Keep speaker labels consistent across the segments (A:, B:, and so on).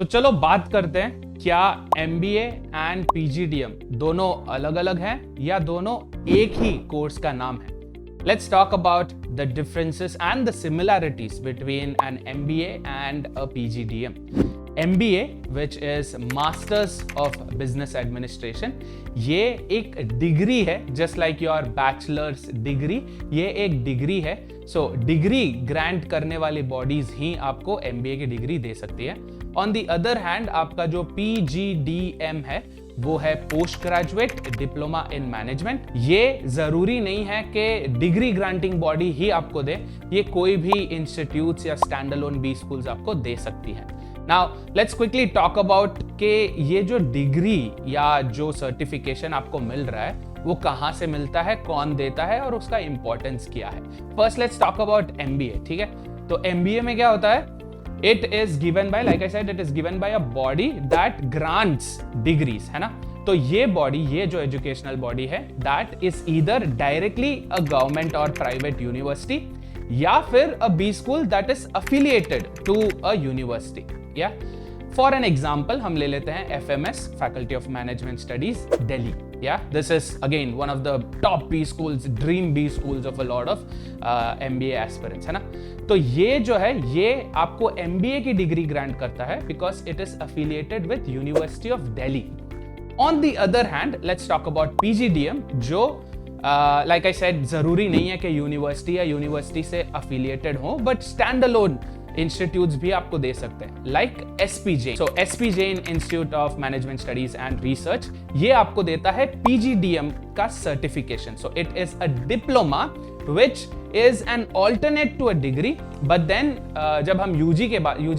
A: तो चलो बात करते हैं, क्या MBA एंड PGDM दोनों अलग अलग हैं या दोनों एक ही कोर्स का नाम है? Let's talk about the differences and the similarities between an MBA and a PGDM. MBA, which is Masters of Business Administration, ये एक डिग्री है, just like your bachelor's degree, ये एक डिग्री है. So डिग्री ग्रांट करने वाली bodies ही आपको MBA की डिग्री दे सकती है. ऑन दी अदर हैंड आपका जो PGDM है वो है post graduate diploma in management. ये जरूरी नहीं है कि डिग्री ग्रांटिंग बॉडी ही आपको दे, ये कोई भी इंस्टीट्यूट्स या स्टैंड अलोन बी स्कूल्स आपको दे सकती है. Now let's quickly talk about कि ये जो डिग्री या जो सर्टिफिकेशन आपको मिल रहा है वो कहाँ से मिलता है, कौन देता है और उसका इंपॉर्टेंस क्या है. First let's talk about MBA. ठीक है, तो MBA में क्या होता है? It is given by, like I said, it is given by a body that grants degrees, है ना. तो ये बॉडी, ये जो एजुकेशनल बॉडी है, that is either directly a government or private university या फिर a B school that is affiliated to a university. Yeah? For an example, हम ले लेते हैं FMS, Faculty of Management Studies, Delhi. Yeah, this is again one of the top B schools, dream B schools of a lot of MBA aspirants, है ना. तो ये जो है, ये आपको MBA की डिग्री ग्रांट करता है because it is affiliated with University of Delhi. On the other hand, let's talk about PGDM, जो like I said, जरूरी नहीं है कि यूनिवर्सिटी या यूनिवर्सिटी से affiliated हो, but stand alone इंस्टीट्यूट्स भी आपको दे सकते हैं, like SPJ. So SPJ institute of management studies and research, ये आपको देता है PGDM का certification. So it is a diploma which is an alternate to a degree, but then जब हम UG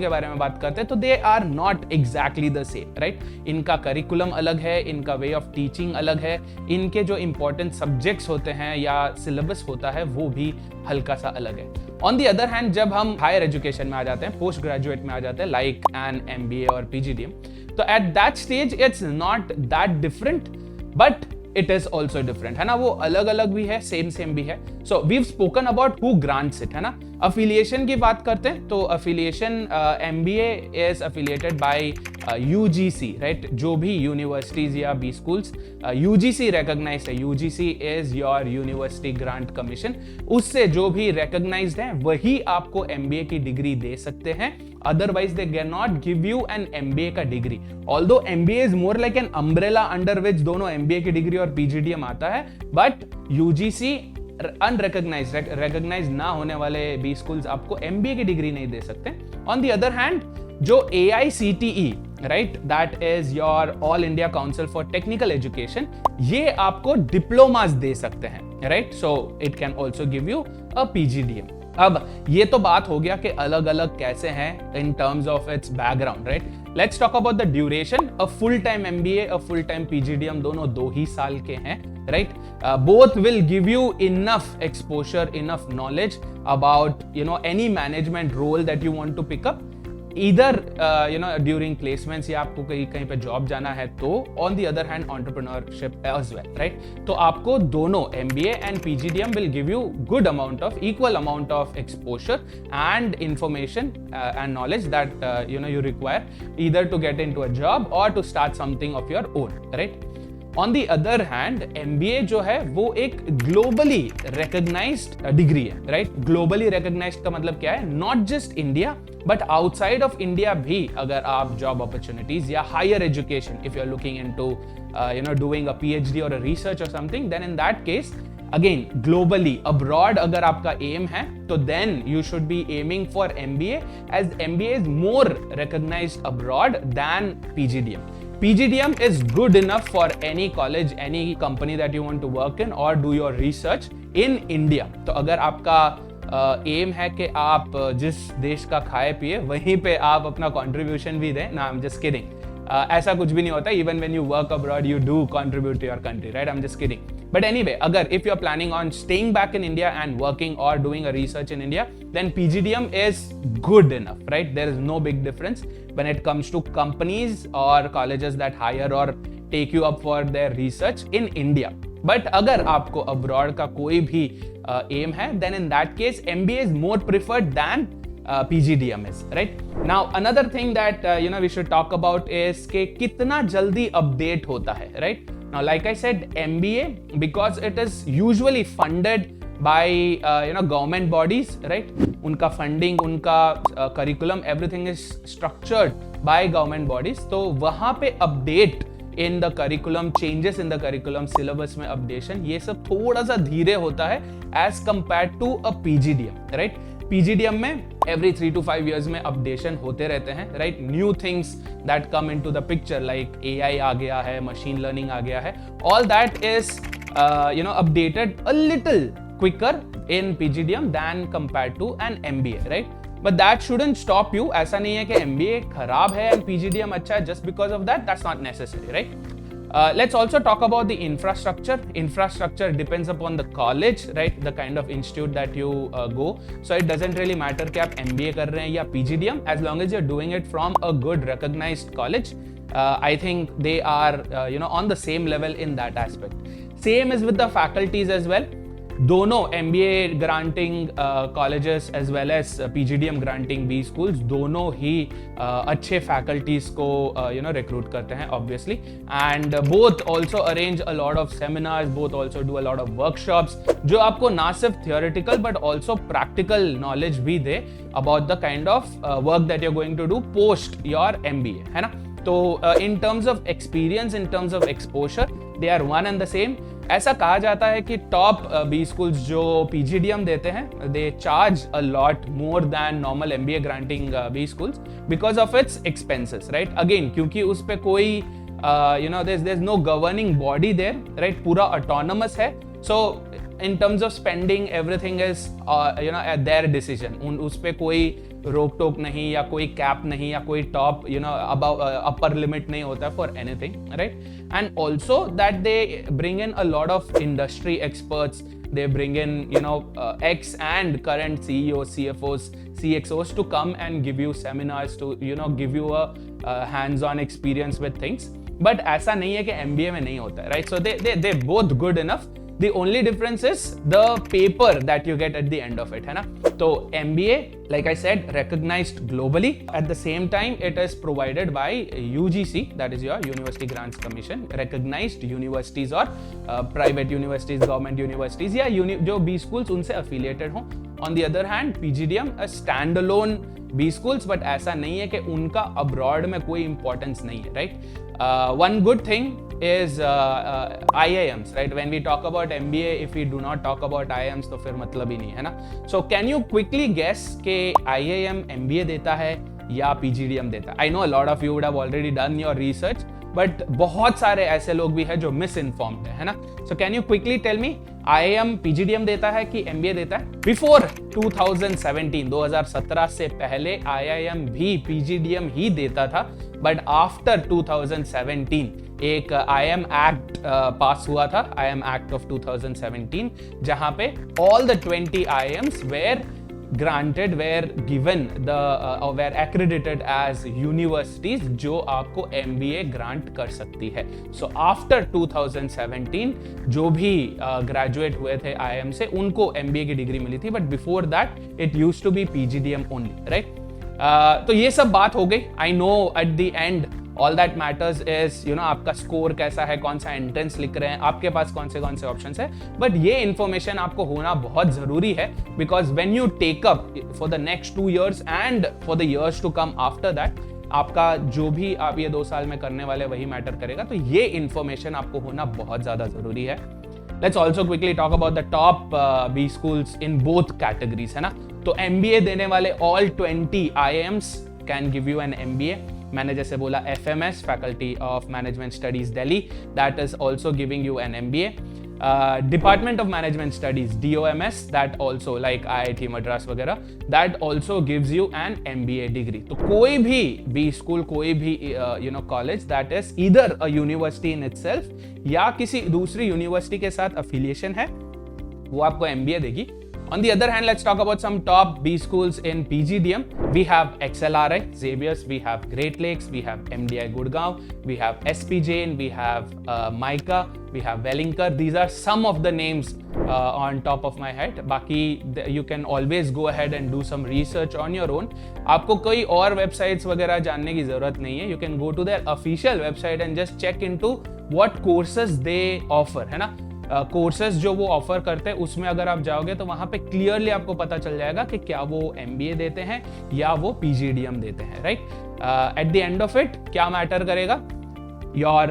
A: के बारे में बात करते हैं तो they are not exactly the same, right? इनका करिकुलम अलग है, इनका वे ऑफ टीचिंग अलग है, इनके जो इंपॉर्टेंट सब्जेक्ट्स होते हैं या सिलेबस होता है वो भी हल्का सा अलग है. ऑन दी अदर हैंड जब हम हायर एजुकेशन में आ जाते हैं, पोस्ट ग्रेजुएट में आ जाते हैं, लाइक एन MBA और PGDM, तो at that stage it's not that different, but it is also different, है ना. वो अलग अलग भी है, सेम भी है. So we have spoken about who grants it, है ना. अफिलिएशन की बात करते हैं तो affiliation MBA is affiliated by UGC, right. जो भी यूनिवर्सिटीज या बी स्कूल्स UGC रिकॉग्नाइज्ड है, UGC is your university grant commission, उससे जो भी रिकॉग्नाइज्ड है वही आपको MBA की डिग्री दे सकते हैं. Otherwise, they cannot give you an MBA का degree. Although MBA is more like an umbrella under which दोनों MBA की डिग्री और PGDM आता है, but UGC अनरिकॉग्नाइज्ड, रिकॉग्नाइज्ड ना होने वाले बी स्कूल्स आपको MBA की डिग्री नहीं दे सकते. ऑन दी अदर हैंड जो AICTE, right, that is your all India council for technical education, ये आपको डिप्लोमास दे सकते हैं, right. So it can also give you a PGDM. अब ये तो बात हो गया कि अलग अलग कैसे हैं in terms of its background, right. Let's talk about the duration. A full time MBA, a full time PGDM दोनों 2 ही साल के हैं, right. Both will give you enough exposure, enough knowledge about any management role that you want to pick up, either during placements या आपको कहीं पे job जाना है तो, on the other hand entrepreneurship as well, right. तो आपको दोनों MBA and PGDM will give you good amount of, equal amount of exposure and information and knowledge that you require either to get into a job or to start something of your own, right. On the other hand MBA जो है वो एक globally recognised degree है, right. Globally recognised का मतलब क्या है? Not just India but outside of India भी. अगर आप जॉब अपॉर्चुनिटीज या higher education, if you are looking into doing a PhD और अ रिसर्च और something, then in that case again globally abroad अगर आपका एम है तो then you should be aiming for MBA, as MBA is more recognised abroad than PGDM. PGDM is good enough for any college, any company that you want to work in or do your research in India. तो अगर आपका aim है कि आप जिस देश का खाए पिए वहीं पे आप अपना कंट्रीब्यूशन भी दें, ना, I'm just kidding. ऐसा कुछ भी नहीं होता. Even when you work abroad, you do contribute to your country, right? I'm just kidding. But anyway, अगर if you're planning on staying back in India and working or doing a research in India, then PGDM is good enough, right? There is no big difference when it comes to companies or colleges that hire or take you up for their research in India. But अगर आपको abroad का कोई भी aim है, then in that case MBA is more preferred than PGDM is, right? Now another thing that we should talk about is कि कितना जल्दी update होता है, right? Now like I said, MBA, because it is usually funded by government bodies, right? उनका funding, उनका curriculum, everything is structured by government bodies. तो वहाँ पे update in the curriculum, changes in the curriculum, syllabus में updation, ये सब थोड़ा सा धीरे होता है as compared to a PGDM, right? PGDM में every 3 to 5 years में updation होते रहते हैं, right? New things that come into the picture like AI आ गया है, machine learning आ गया है, all that is updated a little quicker in PGDM than compared to an MBA, right? But that shouldn't stop you. ऐसा नहीं है कि MBA खराब है and PGDM अच्छा है just because of that. That's not necessary, right? Let's also talk about the infrastructure. Infrastructure depends upon the college, right? The kind of institute that you go. So it doesn't really matter कि आप MBA कर रहे हैं या PGDM, as long as you're doing it from a good recognized college. I think they are on the same level in that aspect. Same is with the faculties as well. दोनों MBA granting colleges as well as PGDM granting B schools दोनों ही अच्छे faculties को recruit करते हैं obviously, and both also arrange a lot of seminars, both also do a lot of workshops जो आपको ना सिर्फ theoretical but also practical knowledge भी दे about the kind of work that you're going to do post your MBA, है ना? तो in terms of experience, in terms of exposure, they are one and the same. ऐसा कहा जाता है कि top B schools जो PGDM देते हैं they charge a lot more than normal MBA granting B schools because of its expenses, right? Again क्योंकि उस पे कोई there is no governing body there, right? पूरा ऑटोनमस है. So in terms of spending, everything is at their decision. उस पे कोई रोक टोक नहीं या कोई कैप नहीं या कोई टॉप above upper limit नहीं होता for anything, right? And also that they bring in a lot of industry experts. They bring in ex and current CEOs, CFOs, CXOs to come and give you seminars, to give you a hands-on experience with things. But ऐसा नहीं है कि MBA में नहीं होता है, right? So they both good enough. The only difference is the paper that you get at the end of it, है ना? तो MBA, like I said, recognized globally. At the same time, it is provided by UGC, that is your University Grants Commission, recognized universities or private universities, government universities या जो B schools उनसे affiliated हों. On the other hand, PGDM a standalone B schools, but ऐसा नहीं है कि उनका abroad में कोई importance नहीं है, right? One good thing is IIMs, right? When we talk about MBA, if we do not talk about IIMs तो फिर मतलब ही नहीं है ना? So can you quickly guess कि IIM MBA देता है या PGDM देता है? I know a lot of you would have already done your research, but बहुत सारे ऐसे लोग भी हैं जो misinformed है ना? So can you quickly tell me IIM PGDM देता है कि MBA देता है? Before 2017 से पहले IIM भी PGDM ही देता था, but after 2017 एक IIM Act पास हुआ था, IIM Act of 2017, जहां पे all the 20 IIMs were granted, were given the were accredited as universities जो आपको MBA grant कर सकती है. So after 2017 जो भी graduate हुए थे IIM से उनको MBA की डिग्री मिली थी, but before that it used to be PGDM only, right? तो ये सब बात हो गई. I know at the end all that matters is आपका स्कोर कैसा है, कौन सा एंट्रेंस लिख रहे हैं, आपके पास कौन से ऑप्शंस है. बट ये इन्फॉर्मेशन आपको होना बहुत जरूरी है because when you take up for the next 2 years and for the years to come after that, आपका जो भी आप ये 2 साल में करने वाले वही मैटर करेगा. तो ये इन्फॉर्मेशन आपको होना बहुत ज्यादा जरूरी है. Let's also quickly talk about the top B schools in both categories, है ना? तो MBA देने वाले all 20 IIMs can give you an MBA. मैंने जैसे बोला FMS, Faculty of Management Studies Delhi, that is also giving you an MBA. Department of Management Studies, DOMS, that also like IIT Madras वगैरह, that also gives you an MBA degree. तो कोई भी B school, कोई भी college that is either a university in itself या किसी दूसरी university के साथ affiliation है, वो आपको MBA देगी. On the other hand, let's talk about some top B schools in PGDM. We have XLRI, Xavier's, we have Great Lakes, we have MDI Gurgaon, we have SP Jain, we have Micah, we have Wellinger. These are some of the names on top of my head. Baki, you can always go ahead and do some research on your own. आपको कोई और websites वगैरह जानने की जरूरत नहीं है. You can go to their official website and just check into what courses they offer, है ना. कोर्सेज जो वो ऑफर करते हैं उसमें अगर आप जाओगे तो वहां पे क्लियरली आपको पता चल जाएगा कि क्या वो MBA देते हैं या वो PGDM देते हैं, right. Eight the end of it क्या मैटर करेगा? योर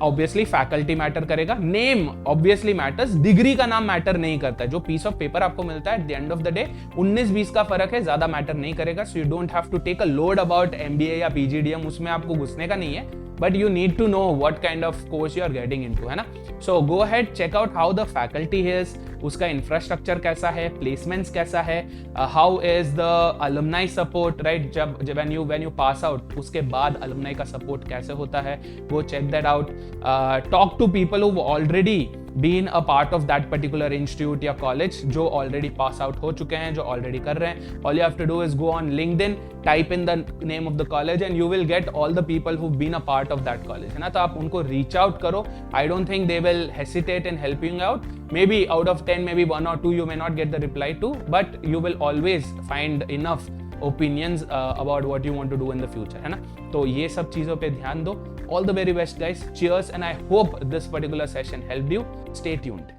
A: ऑब्वियसली फैकल्टी मैटर करेगा, नेम ऑब्वियसली मैटर्स, डिग्री का नाम मैटर नहीं करता है. जो पीस ऑफ पेपर आपको मिलता है at the end of the day 19-20 का फर्क है, ज्यादा मैटर नहीं करेगा. So you don't have to take a load about MBA या PGDM, उसमें आपको घुसने का नहीं है. But you need to know what kind of course you are getting into, है ना. So go ahead, check out how the faculty is, उसका infrastructure कैसा है, placements कैसा है, how is the alumni support, right? जब when you pass out, उसके बाद alumni का support कैसे होता है, go check that out. Talk to people who've already been a part of that particular institute या college, जो already pass out हो चुके हैं, जो already कर रहे हैं. All you have to do is go on LinkedIn, type in the name of the college and you will get all the people who've been a part of that college, है ना. तो आप उनको reach out करो. I don't think they will hesitate in helping you out. Maybe out of 10, maybe 1 or 2 you may not get the reply to, but you will always find enough opinions about what you want to do in the future, है ना. तो ये सब चीज़ों पे ध्यान दो. All the very best guys. Cheers and I hope this particular session helped you. Stay tuned.